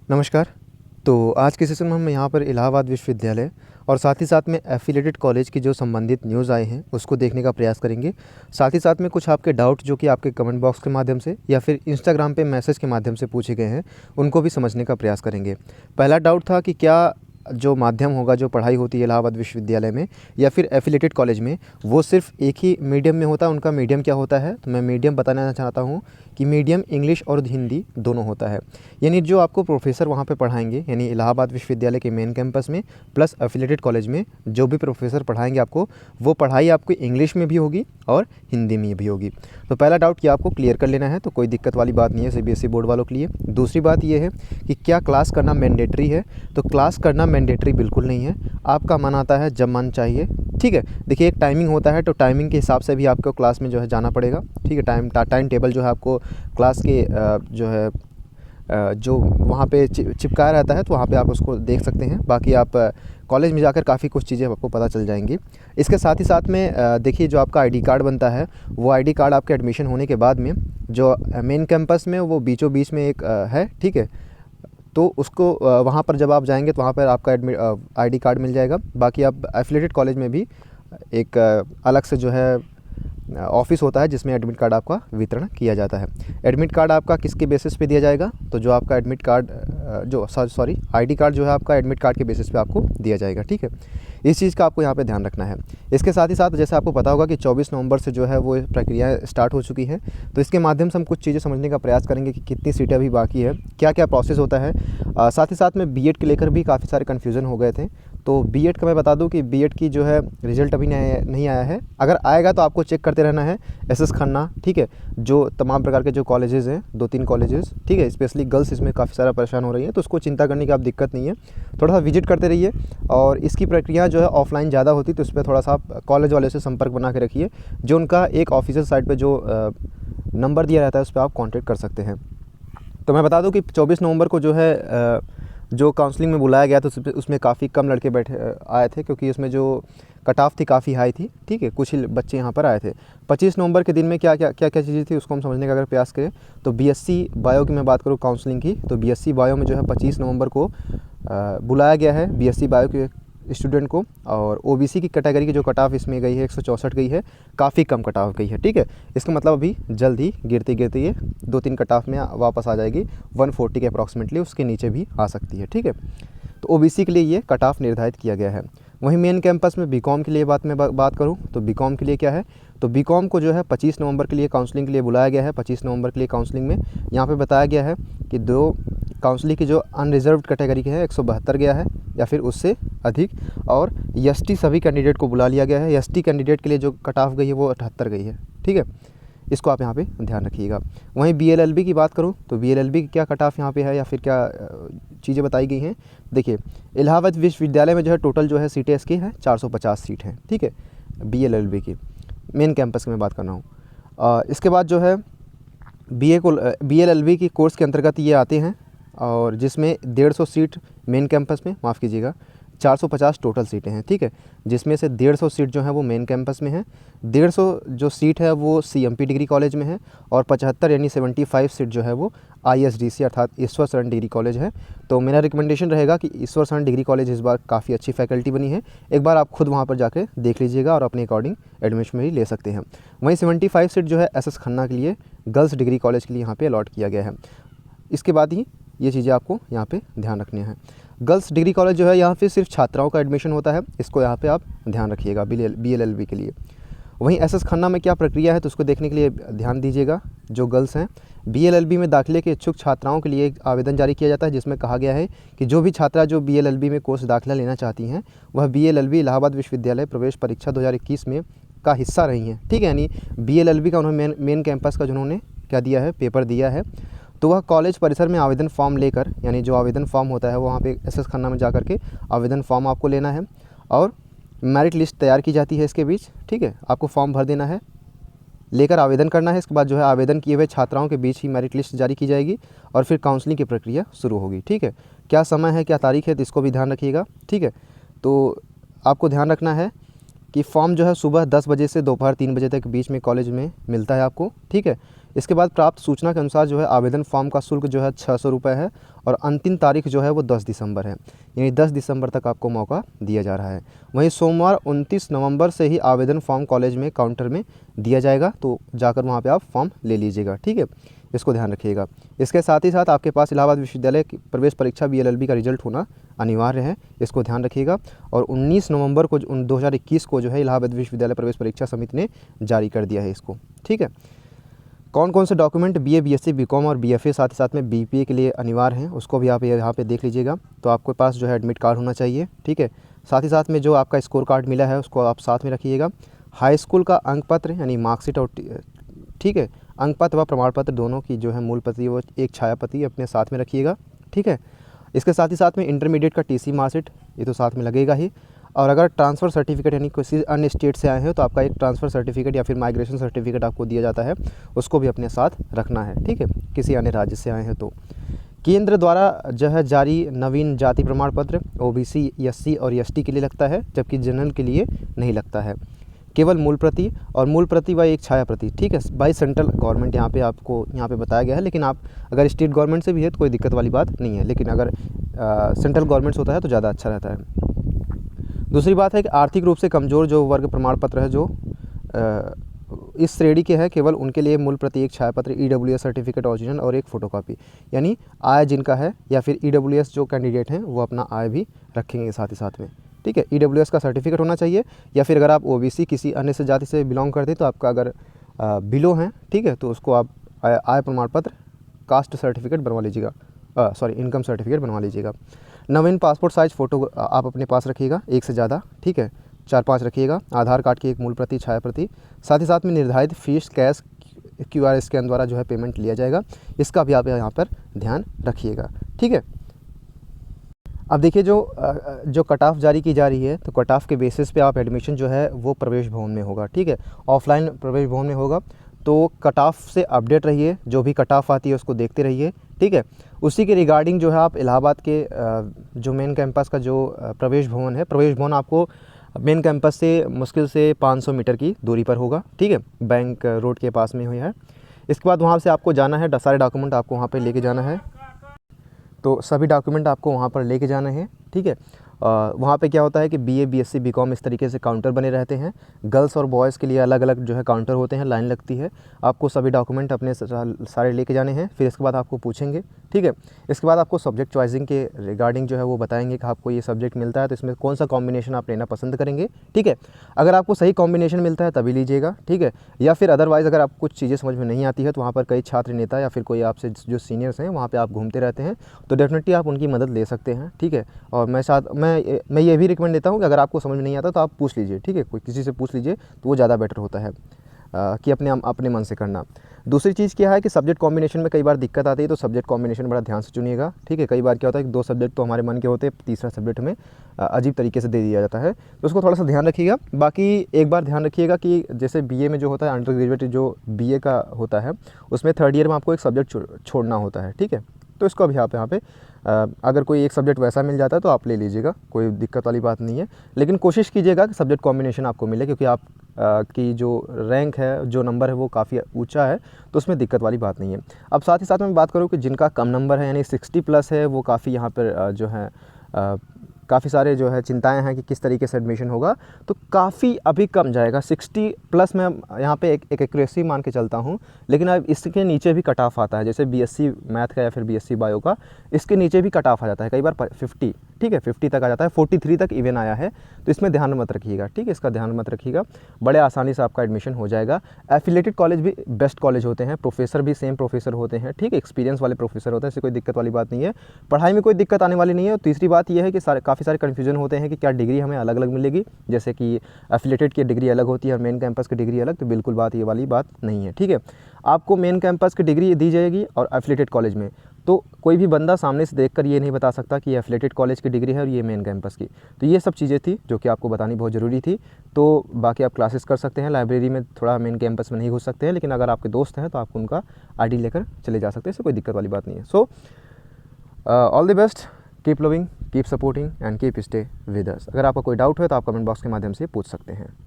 नमस्कार। तो आज के सेशन में हम यहाँ पर इलाहाबाद विश्वविद्यालय और साथ ही साथ में एफिलिएटेड कॉलेज की जो संबंधित न्यूज़ आए हैं उसको देखने का प्रयास करेंगे। साथ ही साथ में कुछ आपके डाउट जो कि आपके कमेंट बॉक्स के माध्यम से या फिर इंस्टाग्राम पे मैसेज के माध्यम से पूछे गए हैं उनको भी समझने का प्रयास करेंगे। पहला डाउट था कि क्या जो माध्यम होगा, जो पढ़ाई होती है इलाहाबाद विश्वविद्यालय में या फिर एफिलिएटेड कॉलेज में, वो सिर्फ एक ही मीडियम में होता है। उनका मीडियम क्या होता है? तो मैं मीडियम बताना चाहता हूँ कि मीडियम इंग्लिश और हिंदी दोनों होता है। यानी जो आपको प्रोफेसर वहाँ पे पढ़ाएंगे, यानी इलाहाबाद विश्वविद्यालय के मेन कैंपस में प्लस एफिलिएटेड कॉलेज में जो भी प्रोफेसर पढ़ाएंगे आपको, वो पढ़ाई आपको इंग्लिश में भी होगी और हिंदी में भी होगी। तो पहला डाउट ये आपको क्लियर कर लेना है, तो कोई दिक्कत वाली बात नहीं है सीबीएसई बोर्ड वालों के लिए। दूसरी बात ये है कि क्या क्लास करना मैंडेटरी है? तो क्लास करना मैंडेटरी बिल्कुल नहीं है। आपका मन आता है जब मन चाहिए, ठीक है। देखिए, एक टाइमिंग होता है, तो टाइमिंग के हिसाब से भी आपको क्लास में जो है जाना पड़ेगा, ठीक है। टाइम टेबल जो है आपको क्लास के जो है जो वहाँ पे चिपकाया रहता है, तो वहाँ पे आप उसको देख सकते हैं। बाकी आप कॉलेज में जाकर काफ़ी कुछ चीज़ें आपको पता चल जाएंगी। इसके साथ ही साथ में देखिए, जो आपका आईडी कार्ड बनता है, वो आईडी कार्ड आपके एडमिशन होने के बाद में जो मेन कैंपस में वो बीचों बीच में एक है, ठीक है। तो उसको वहाँ पर जब आप जाएंगे तो वहाँ पर आपका आईडी कार्ड मिल जाएगा। बाकी आप एफिलिएटेड कॉलेज में भी एक अलग से जो है ऑफिस होता है जिसमें एडमिट कार्ड आपका वितरण किया जाता है। एडमिट कार्ड आपका किसके बेसिस पे दिया जाएगा? तो जो आपका एडमिट कार्ड आईडी कार्ड जो है आपका एडमिट कार्ड के बेसिस पे आपको दिया जाएगा, ठीक है। इस चीज़ का आपको यहाँ पे ध्यान रखना है। इसके साथ ही साथ जैसे आपको पता होगा कि 24 नवंबर से जो है वो प्रक्रिया स्टार्ट हो चुकी है। तो इसके माध्यम से हम कुछ चीज़ें समझने का प्रयास करेंगे कि कितनी सीटें अभी बाकी है, क्या क्या प्रोसेस होता है। साथ ही साथ में बीएड के लेकर भी काफ़ी सारे कन्फ्यूज़न हो गए थे। तो बीएड का मैं बता दूं कि बीएड की जो है रिज़ल्ट अभी नहीं आया है। अगर आएगा तो आपको चेक करते रहना है एसएस खन्ना, ठीक है। जो तमाम प्रकार के जो कॉलेजेस हैं, 2-3 कॉलेजेस, ठीक है। स्पेशली गर्ल्स इसमें काफ़ी सारा परेशान हो रही है, तो उसको चिंता करने की आप दिक्कत नहीं है। थोड़ा सा विजिट करते रहिए, और इसकी प्रक्रिया जो है ऑफलाइन ज़्यादा होती, तो उस पर थोड़ा सा आप कॉलेज वाले से संपर्क बना के रखिए। जो उनका एक ऑफिशियल साइट पर जो नंबर दिया रहता है उस पर आप कॉन्टैक्ट कर सकते हैं। तो मैं बता दूं कि 24 नवंबर को जो है जो काउंसलिंग में बुलाया गया, तो उसमें काफ़ी कम लड़के आए थे, क्योंकि उसमें जो कट ऑफ थी काफ़ी हाई थी, ठीक है। कुछ ही बच्चे यहाँ पर आए थे। 25 नवंबर के दिन में क्या चीज़ें थी उसको हम समझने का अगर प्रयास करें, तो बीएससी बायो की मैं बात करूँ काउंसलिंग की, तो बीएससी बायो में जो है 25 नवंबर को बुलाया गया है बीएससी बायो के स्टूडेंट को। और ओबीसी की कैटेगरी की जो कट ऑफ इसमें गई है 164 गई है, काफ़ी कम कट ऑफ गई है, ठीक है। इसका मतलब अभी जल्द ही गिरती ये 2-3 कट ऑफ में वापस आ जाएगी, 140 के अप्रॉक्सीमेटली, उसके नीचे भी आ सकती है, ठीक है। तो ओबीसी के लिए ये कट ऑफ निर्धारित किया गया है। वहीं मेन कैंपस में बीकॉम के लिए बात करूँ, तो बीकॉम के लिए क्या है, तो बीकॉम को जो है 25 नवंबर के लिए काउंसलिंग के लिए बुलाया गया है। 25 नवंबर के लिए काउंसलिंग में यहाँ पे बताया गया है कि दो काउंसलिंग की जो अनरिजर्व्ड कैटेगरी के हैं 172 गया है या फिर उससे अधिक, और एसटी सभी कैंडिडेट को बुला लिया गया है। एसटी कैंडिडेट के लिए जो कट ऑफ गई है वो 78 गई है, ठीक है। इसको आप यहाँ पे ध्यान रखिएगा। वहीं बीएलएलबी की बात करूँ, तो बीएलएलबी की क्या कट ऑफ यहाँ पे है या फिर क्या चीज़ें बताई गई हैं। देखिए, इलाहाबाद विश्वविद्यालय में जो है टोटल जो है सीटें इसकी हैं 450 सीट हैं, ठीक है। बीएलएलबी की मेन कैंपस की मैं बात कर रहा हूँ। इसके बाद जो है बीएलएलबी की कोर्स के अंतर्गत ये आते हैं, और जिसमें 150 सीट मेन कैंपस में, माफ़ कीजिएगा, 450 टोटल सीटें हैं, ठीक है। जिसमें से 150 सीट जो है वो मेन कैंपस में है, 150 जो सीट है वो सीएमपी डिग्री कॉलेज में है, और 75 यानी 75 सीट जो है वो आईएसडीसी अर्थात ईश्वर शरण डिग्री कॉलेज है। तो मेरा रिकमेंडेशन रहेगा कि ईश्वर शरण डिग्री कॉलेज इस बार काफ़ी अच्छी फैकल्टी बनी है, एक बार आप खुद वहाँ पर जाकर देख लीजिएगा और अपने अकॉर्डिंग एडमिशन भी ले सकते हैं। वहीं 75 सीट जो है एसएस खन्ना के लिए गर्ल्स डिग्री कॉलेज के लिए यहाँ पर अलॉट किया गया है। इसके बाद ही ये चीज़ें आपको यहाँ पे ध्यान रखनी है। गर्ल्स डिग्री कॉलेज जो है यहाँ पे सिर्फ छात्राओं का एडमिशन होता है, इसको यहाँ पे आप ध्यान रखिएगा बीएलएलबी के लिए। वहीं एसएस खन्ना में क्या प्रक्रिया है, तो उसको देखने के लिए ध्यान दीजिएगा। जो गर्ल्स हैं, बीएलएलबी में दाखिले के इच्छुक छात्राओं के लिए एक आवेदन जारी किया जाता है, जिसमें कहा गया है कि जो भी छात्रा जो बीएलएलबी में कोर्स दाखिला लेना चाहती हैं, वह बीएलएलबी इलाहाबाद विश्वविद्यालय प्रवेश परीक्षा 2021 में का हिस्सा रही हैं, ठीक है। यानी बीएलएलबी का उन्होंने मेन कैंपस का जिन्होंने क्या दिया है, पेपर दिया है, तो वह कॉलेज परिसर में आवेदन फॉर्म लेकर, यानी जो आवेदन फॉर्म होता है वहाँ पे एसएस खन्ना में जाकर के आवेदन फॉर्म आपको लेना है, और मेरिट लिस्ट तैयार की जाती है इसके बीच, ठीक है। आपको फॉर्म भर देना है, लेकर आवेदन करना है। इसके बाद जो है आवेदन किए हुए छात्राओं के बीच ही मेरिट लिस्ट जारी की जाएगी, और फिर काउंसलिंग की प्रक्रिया शुरू होगी, ठीक है। क्या समय है, क्या तारीख है, तो इसको भी ध्यान रखिएगा, ठीक है। तो आपको ध्यान रखना है कि फॉर्म जो है सुबह 10 बजे से दोपहर 3 बजे तक बीच में कॉलेज में मिलता है आपको, ठीक है। इसके बाद प्राप्त सूचना के अनुसार जो है आवेदन फॉर्म का शुल्क जो है 600 रुपये है और अंतिम तारीख जो है वो 10 दिसंबर है, यानी 10 दिसंबर तक आपको मौका दिया जा रहा है। वहीं सोमवार 29 नवंबर से ही आवेदन फॉर्म कॉलेज में काउंटर में दिया जाएगा, तो जाकर वहाँ पे आप फॉर्म ले लीजिएगा, ठीक है, इसको ध्यान रखिएगा। इसके साथ ही साथ आपके पास इलाहाबाद विश्वविद्यालय की प्रवेश परीक्षा BLLB का रिजल्ट होना अनिवार्य है, इसको ध्यान रखिएगा। और 19 नवंबर को 2021 को जो है इलाहाबाद विश्वविद्यालय प्रवेश परीक्षा समिति ने जारी कर दिया है इसको, ठीक है। कौन कौन से डॉक्यूमेंट BA BSc BCom और BFA साथ ही साथ में BPA के लिए अनिवार्य हैं, उसको भी आप यहाँ पे देख लीजिएगा। तो आपके पास जो है एडमिट कार्ड होना चाहिए, ठीक है। साथ ही साथ में जो आपका स्कोर कार्ड मिला है उसको आप साथ में रखिएगा। हाई स्कूल का अंक पत्र यानी मार्कशीट और ठीक है, अंक पत्र व प्रमाण पत्र दोनों की जो है मूल प्रति वो एक छाया प्रति अपने साथ में रखिएगा, ठीक है। इसके साथ ही साथ में इंटरमीडिएट का TC मार्कशीट ये तो साथ में लगेगा ही। और अगर ट्रांसफ़र सर्टिफिकेट यानी किसी अन्य स्टेट से आए हैं तो आपका एक ट्रांसफ़र सर्टिफिकेट या फिर माइग्रेशन सर्टिफिकेट आपको दिया जाता है, उसको भी अपने साथ रखना है, ठीक है, किसी अन्य राज्य से आए हैं तो। केंद्र द्वारा जो है जारी नवीन जाति प्रमाण पत्र OBC SC और ST के लिए लगता है, जबकि जनरल के लिए नहीं लगता है। केवल मूल प्रति और मूल प्रति व एक छाया प्रति, ठीक है, बाई सेंट्रल गवर्नमेंट यहाँ पे आपको यहाँ पे बताया गया है। लेकिन आप अगर स्टेट गवर्नमेंट से भी है तो कोई दिक्कत वाली बात नहीं है, लेकिन अगर सेंट्रल गवर्नमेंट से होता है तो ज़्यादा अच्छा रहता है। दूसरी बात है कि आर्थिक रूप से कमज़ोर जो वर्ग प्रमाण पत्र है जो इस श्रेणी के हैं, केवल उनके लिए मूल प्रति एक छाया पत्र EWS सर्टिफिकेट ओरिजिनल और एक फ़ोटोकॉपी, यानी आय जिनका है या फिर EWS जो कैंडिडेट हैं वो अपना आय भी रखेंगे साथ ही साथ में, ठीक है। EWS का सर्टिफिकेट होना चाहिए, या फिर अगर आप OBC किसी अन्य से जाति से बिलोंग करते हैं तो आपका अगर बिलो हैं, ठीक है, तो उसको आप आय प्रमाण पत्र कास्ट सर्टिफिकेट बनवा लीजिएगा, इनकम सर्टिफिकेट बनवा लीजिएगा। नवीन पासपोर्ट साइज़ फ़ोटो आप अपने पास रखिएगा, एक से ज़्यादा, ठीक है, 4-5 रखिएगा। आधार कार्ड की एक मूल प्रति छाया प्रति, साथ ही साथ में निर्धारित फीस कैश QR स्कैन द्वारा जो है पेमेंट लिया जाएगा, इसका भी आप यहाँ पर ध्यान रखिएगा, ठीक है। अब देखिए जो कट ऑफ जारी की जा रही है, तो कट ऑफ के बेसिस पे आप एडमिशन जो है वो प्रवेश भवन में होगा, ठीक है, ऑफलाइन प्रवेश भवन में होगा। तो कट ऑफ से अपडेट रहिए, जो भी कट ऑफ आती है उसको देखते रहिए, ठीक है। उसी के रिगार्डिंग जो है आप इलाहाबाद के जो मेन कैंपस का जो प्रवेश भवन है, प्रवेश भवन आपको मेन कैंपस से मुश्किल से 500 मीटर की दूरी पर होगा, ठीक है, बैंक रोड के पास में हुई है। इसके बाद वहाँ से आपको जाना है, सारे डॉक्यूमेंट आपको वहाँ पर लेके जाना है, तो सभी डॉक्यूमेंट आपको वहाँ पर लेके जाना है, ठीक है। वहाँ पे क्या होता है कि BA BSc BCom इस तरीके से काउंटर बने रहते हैं। गर्ल्स और बॉयज़ के लिए अलग अलग जो है काउंटर होते हैं, लाइन लगती है। आपको सभी डॉक्यूमेंट अपने सारे लेके जाने हैं। फिर इसके बाद आपको पूछेंगे, ठीक है। इसके बाद आपको सब्जेक्ट चॉइसिंग के रिगार्डिंग जो है वो बताएंगे कि आपको ये सब्जेक्ट मिलता है तो इसमें कौन सा कॉम्बिनेशन आप लेना पसंद करेंगे, ठीक है। अगर आपको सही कॉम्बिनेशन मिलता है तभी लीजिएगा, ठीक है। या फिर अदरवाइज़ अगर आपको कुछ चीज़ें समझ में नहीं आती है तो वहाँ पर कई छात्र नेता या फिर कोई आपसे जो सीनियर्स हैं वहाँ पर आप घूमते रहते हैं, तो डेफिनेटली आप उनकी मदद ले सकते हैं, ठीक है। और मैं ये भी रिकमेंड देता हूँ कि अगर आपको समझ में नहीं आता तो आप पूछ लीजिए, ठीक है, कोई किसी से पूछ लीजिए तो वो ज़्यादा बेटर होता है कि अपने मन से करना। दूसरी चीज़ क्या है कि सब्जेक्ट कॉम्बिनेशन में कई बार दिक्कत आती है, तो सब्जेक्ट कॉम्बिनेशन बड़ा ध्यान से चुनिएगा, ठीक है। कई बार क्या होता है कि 2 सब्जेक्ट तो हमारे मन के होते हैं, तीसरा सब्जेक्ट में अजीब तरीके से दे दिया जाता है, तो उसको थोड़ा सा ध्यान रखिएगा। बाकी एक बार ध्यान रखिएगा कि जैसे BA में जो होता है अंडर ग्रेजुएट जो BA का होता है उसमें 3rd ईयर में आपको एक सब्जेक्ट छोड़ना होता है, ठीक है। तो इसको अभी आप यहाँ पे अगर कोई एक सब्जेक्ट वैसा मिल जाता है तो आप ले लीजिएगा, कोई दिक्कत वाली बात नहीं है। लेकिन कोशिश कीजिएगा कि सब्जेक्ट कॉम्बिनेशन आपको मिले, क्योंकि आप की जो रैंक है, जो नंबर है वो काफ़ी ऊंचा है, तो उसमें दिक्कत वाली बात नहीं है। अब साथ ही साथ मैं बात करूँ कि जिनका कम नंबर है यानी 60+ है, वो काफ़ी यहाँ पर जो है काफ़ी सारे जो है चिंताएं हैं कि किस तरीके से एडमिशन होगा, तो काफ़ी अभी कम जाएगा। 60+ मैं यहाँ पे एक एक्यूरेसी मान के चलता हूँ, लेकिन अब इसके नीचे भी कट ऑफ आता है, जैसे BSc मैथ का या फिर BSc बायो का, इसके नीचे भी कट ऑफ आ जाता है, कई बार 50, ठीक है, 50 तक आ जाता है, 43 तक इवन आया है, तो इसमें ध्यान मत रखिएगा, ठीक है, इसका ध्यान मत रखिएगा, बड़े आसानी से आपका एडमिशन हो जाएगा। एफिलेटेड कॉलेज भी बेस्ट कॉलेज होते हैं, प्रोफेसर भी सेम प्रोफेसर होते हैं, ठीक है, एक्सपीरियंस वाले प्रोफेसर होते हैं, इससे कोई दिक्कत वाली बात नहीं है, पढ़ाई में कोई दिक्कत आने वाली नहीं है। तीसरी बात यह है कि काफ़ी सारे कन्फ्यूजन होते हैं कि क्या डिग्री हमें अलग अलग मिलेगी, जैसे कि एफिलेटेड की डिग्री अलग होती है और मेन कैंपस की डिग्री अलग, तो बिल्कुल बात ये वाली बात नहीं है, ठीक है। आपको मेन कैंपस की डिग्री दी जाएगी और एफिलेटेड कॉलेज में, तो कोई भी बंदा सामने से देखकर ये नहीं बता सकता कि ये एफिलेटेड कॉलेज की डिग्री है और ये मेन कैंपस की। तो ये सब चीज़ें थी जो कि आपको बतानी बहुत ज़रूरी थी। तो बाकी आप क्लासेस कर सकते हैं, लाइब्रेरी में थोड़ा मेन कैंपस में नहीं घुस सकते हैं, लेकिन अगर आपके दोस्त हैं तो आप उनका ID लेकर चले जा सकते हैं, इससे कोई दिक्कत वाली बात नहीं है। So all the best, keep loving, keep supporting and keep stay with us. अगर आपका कोई डाउट है तो आप कमेंट बॉक्स के माध्यम से पूछ सकते हैं।